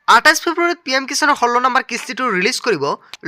28 ফেব্ৰুৱাৰীত PM কিষাণৰ 16 number কিস্তিটো release কৰিব।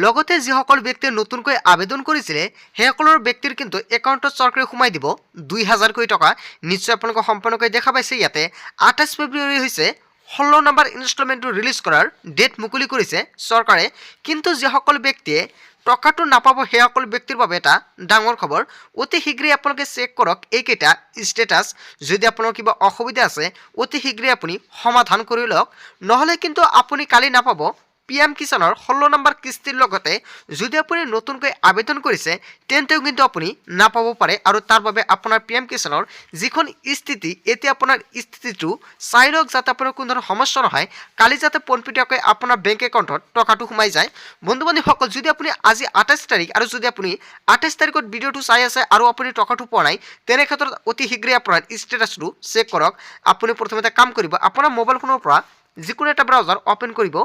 লগতে যিসকল ব্যক্তিয়ে নতুনকৈ আবেদন কৰিছিলে সেইসকলৰ ব্যক্তিৰ কিন্তু একাউণ্টত চৰকাৰে সোমাই দিব 2000 কোটি টকা। নিশ্চয় আপোনালোকক সম্পূৰ্ণকৈ দেখা পাইছে। ইয়াতে 28 ফেব্ৰুৱাৰী হৈছে 16 নম্বৰ ইনষ্টলমেণ্টটো ৰিলিজ কৰাৰ ডেট মুকলি কৰিছে চৰকাৰে। কিন্তু যিসকল ব্যক্তিয়ে টকাটো নাপাব সেইসকল ব্যক্তিৰ বাবে এটা ডাঙৰ খবৰ। অতি শীঘ্ৰেই আপোনালোকে চেক কৰক এইকেইটা ষ্টেটাছ। যদি আপোনাৰ কিবা অসুবিধা আছে অতি শীঘ্ৰেই আপুনি সমাধান কৰি লওক, নহ'লে কিন্তু আপুনি কালি নাপাব PM কিষাণৰ 16 নম্বৰ কিস্তিৰ লগতে যদি আপুনি নতুনকৈ আবেদন কৰিছে তেন্তেও কিন্তু আপুনি নাপাব পাৰে। আৰু তাৰ বাবে আপোনাৰ PM কিষাণৰ যিখন স্থিতি এতিয়া আপোনাৰ স্থিতিটো চাই লওক যাতে আপোনাৰ কোনো ধৰণৰ সমস্যা নহয়, কালি যাতে পোনপটীয়াকৈ আপোনাৰ বেংক একাউণ্টত টকাটো সোমাই যায়। বন্ধু বান্ধৱীসকল, যদি আপুনি আজি 28 তাৰিখ আৰু যদি আপুনি 28 তাৰিখত ভিডিঅ'টো চাই আছে আৰু আপুনি টকাটো পোৱা নাই, তেনে ক্ষেত্ৰত অতি শীঘ্ৰেই আপোনাৰ ষ্টেটাছটো চেক কৰক। আপুনি প্ৰথমতে কাম কৰিব, আপোনাৰ মোবাইল ফোনৰ পৰা যিকোনো এটা ব্ৰাউজাৰ অ'পেন কৰিব।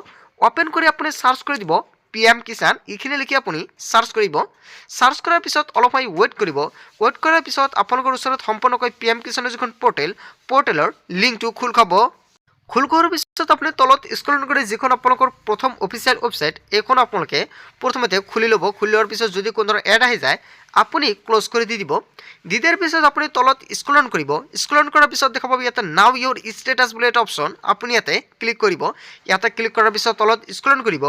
অ'পেন কৰি আপুনি চাৰ্চ কৰি দিব PM কিষাণ। এইখিনি লিখি আপুনি চাৰ্চ কৰিব। চাৰ্চ কৰাৰ পিছত অলপ সময় ৱেইট কৰিব। ৱেইট কৰাৰ পিছত আপোনালোকৰ ওচৰত সম্পূৰ্ণকৈ PM কিষাণৰ যিখন পৰ্টেলৰ লিংকটো খোল খাব। খোল খোৱাৰ পিছত আপুনি তলত স্ক্ৰল কৰি যিখন আপোনালোকৰ প্ৰথম অফিচিয়েল ৱেবছাইট এইখন আপোনালোকে প্ৰথমতে খুলি ল'ব। খুলি লোৱাৰ পিছত যদি কোনো ধৰণৰ এড আহি যায় আপুনি ক্ল'জ কৰি দি দিব। দি দিয়াৰ পিছত আপুনি তলত স্ক্ৰল কৰিব। স্ক্ৰল কৰাৰ পিছত দেখা পাব ইয়াতে নাও ইউৰ ষ্টেটাছ বুলি এটা অপশ্যন, আপুনি ইয়াতে ক্লিক কৰিব। ইয়াতে ক্লিক কৰাৰ পিছত তলত স্ক্ৰল কৰিব।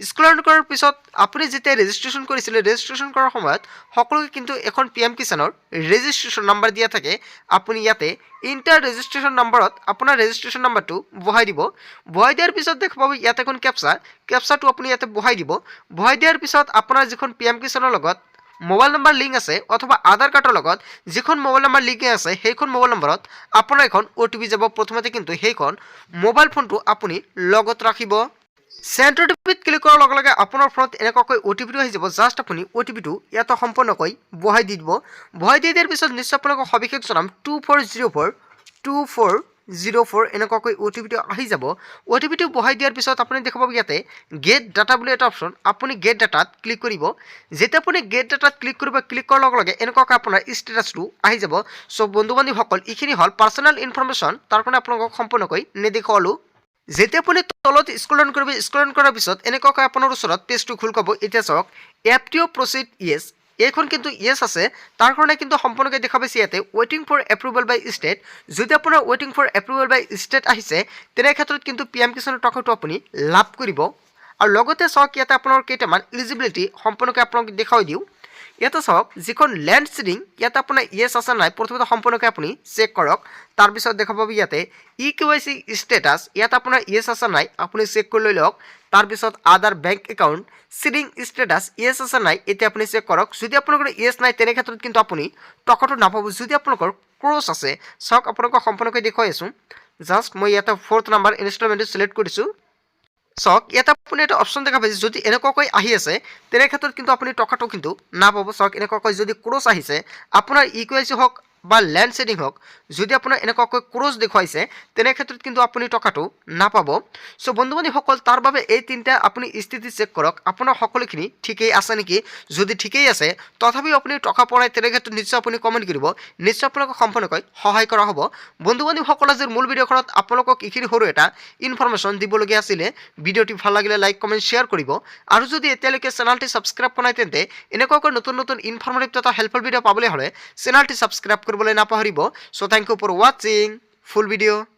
স্ক্ৰল কৰাৰ পিছত আপুনি যেতিয়া ৰেজিষ্ট্ৰেশ্যন কৰিছিলে ৰেজিষ্ট্ৰেশ্যন কৰাৰ সময়ত সকলোকে কিন্তু এখন PM কিষাণৰ ৰেজিষ্ট্ৰেশ্যন নাম্বাৰ দিয়া থাকে। আপুনি ইয়াতে ইণ্টাৰ ৰেজিষ্ট্ৰেশ্যন নাম্বাৰত আপোনাৰ ৰেজিষ্ট্ৰেশ্যন নাম্বাৰটো বহাই দিব। বহাই দিয়াৰ পিছত দেখা পাব ইয়াতে এখন কেপচাটো আপুনি ইয়াতে বহাই দিব। বহাই দিয়াৰ পিছত আপোনাৰ যিখন PM কিষাণৰ লগত মোবাইল নম্বৰ লিংক আছে অথবা আধাৰ কাৰ্ডৰ লগত যিখন মোবাইল নম্বৰ লিংক আছে সেইখন মোবাইল নম্বৰত আপোনাৰ এখন OTP যাব। প্ৰথমতে কিন্তু সেইখন মোবাইল ফোনটো আপুনি লগত ৰাখিব। চেণ্ড OTPত ক্লিক কৰাৰ লগে লগে আপোনাৰ ফোনত এনেকুৱাকৈ OTPটো আহি যাব। জাষ্ট আপুনি OTPটো ইয়াতে সম্পূৰ্ণকৈ বহাই দি দিব। বহাই দি দিয়াৰ পিছত নিশ্চয় আপোনালোকক সবিশেষ জনাম 2404 এনেকুৱাকৈ OTPটো আহি যাব। OTPটো বহাই দিয়াৰ পিছত আপুনি দেখা পাব ইয়াতে গেট ডাটা বুলি এটা অপশ্যন, আপুনি গেট ডাটাত ক্লিক কৰিব। যেতিয়া আপুনি গেট ডাটাত ক্লিক কৰিব, ক্লিক কৰাৰ লগে লগে এনেকুৱাকৈ আপোনাৰ ষ্টেটাছটো আহি যাব। চ' বন্ধু বান্ধৱীসকল, এইখিনি হ'ল পাৰ্চনেল ইনফৰমেশ্যন, তাৰ কাৰণে আপোনালোকক সম্পূৰ্ণকৈ নেদেখুৱালোঁ। যেতিয়া আপুনি তলত স্ক্ৰল কৰিব, স্ক্ৰল কৰাৰ পিছত এনেকুৱাকৈ আপোনাৰ ওচৰত পেজটো খোল খাব। এতিয়া চাওক FTO প্ৰচিড য়েছ, এইখন কিন্তু য়েছ আছে, তাৰ কাৰণে কিন্তু সম্পূৰ্ণকৈ দেখা পাইছে ইয়াতে ৱেইটিং ফৰ এপ্ৰুভেল বাই ষ্টেট। যদি আপোনাৰ ৱেইটিং ফৰ এপ্ৰুভেল বাই ষ্টেট আহিছে তেনে ক্ষেত্ৰত কিন্তু PM কিষাণৰ টকাটো আপুনি লাভ কৰিব। আৰু লগতে চাওক ইয়াতে আপোনাৰ কেইটামান এলিজিবিলিটি সম্পূৰ্ণকৈ আপোনাক দেখুৱাই দিওঁ। ইয়াতে চাওক যিখন লেণ্ড চিডিং ইয়াতে আপোনাৰ য়েছ আছে নাই প্ৰথমতে সম্পূৰ্ণকৈ আপুনি চেক কৰক। তাৰপিছত দেখা পাব ইয়াতে EKYC ষ্টেটাছ, ইয়াতে আপোনাৰ য়েছ আছে নাই আপুনি চেক কৰি লৈ লওক। তাৰপিছত আদাৰ বেংক একাউণ্ট চিডিং ষ্টেটাছ য়েছ আছে নাই এতিয়া আপুনি চেক কৰক। যদি আপোনালোকৰ য়েছ নাই তেনে ক্ষেত্ৰত কিন্তু আপুনি টকাটো নাপাব। যদি আপোনালোকৰ ক্ৰছ আছে চাওক আপোনালোকক সম্পূৰ্ণকৈ দেখুৱাই আছোঁ। জাষ্ট মই ইয়াতে 4th নম্বৰ ইনষ্টলমেণ্টটো চিলেক্ট কৰিছোঁ। চাওক ইয়াতে আপুনি এটা অপশ্যন দেখা পাইছে, যদি এনেকুৱাকৈ আহি আছে তেনে ক্ষেত্ৰত কিন্তু আপুনি টকাটো কিন্তু নাপাব। চাওক এনেকুৱাকৈ যদি ক্ৰছ আহিছে আপোনাৰ EKYC হওক বা লেণ্ড চেডিং হওক, যদি আপোনাৰ এনেকুৱাকৈ ক্ৰছ দেখুৱাইছে তেনে ক্ষেত্ৰত কিন্তু আপুনি টকাটো নাপাব। চ' বন্ধু বান্ধৱীসকল, তাৰ বাবে এই তিনিটা আপুনি স্থিতি চেক কৰক আপোনাৰ সকলোখিনি ঠিকেই আছে নেকি। যদি ঠিকেই আছে তথাপিও আপুনি টকা পোৱা নাই তেনে ক্ষেত্ৰত নিশ্চয় আপুনি কমেণ্ট কৰিব, নিশ্চয় আপোনালোকক সম্পূৰ্ণকৈ সহায় কৰা হ'ব। বন্ধু বান্ধৱীসকল, আজিৰ মূল ভিডিঅ'খনত আপোনালোকক এইখিনি সৰু এটা ইনফৰমেশ্যন দিবলগীয়া আছিলে। ভিডিঅ'টি ভাল লাগিলে লাইক কমেণ্ট শ্বেয়াৰ কৰিব। আৰু যদি এতিয়ালৈকে চেনেলটি ছাবস্ক্ৰাইব কৰা নাই তেন্তে এনেকুৱাকৈ নতুন নতুন ইনফৰমেটিভ তথা হেল্পফুল ভিডিঅ' পাবলৈ হ'লে চেনেলটি ছাবস্ক্ৰাইব কৰিবলৈ নাপাহৰিব। চ' থেংক ইউ ফৰ ৱাচিং ফুল ভিডিঅ'।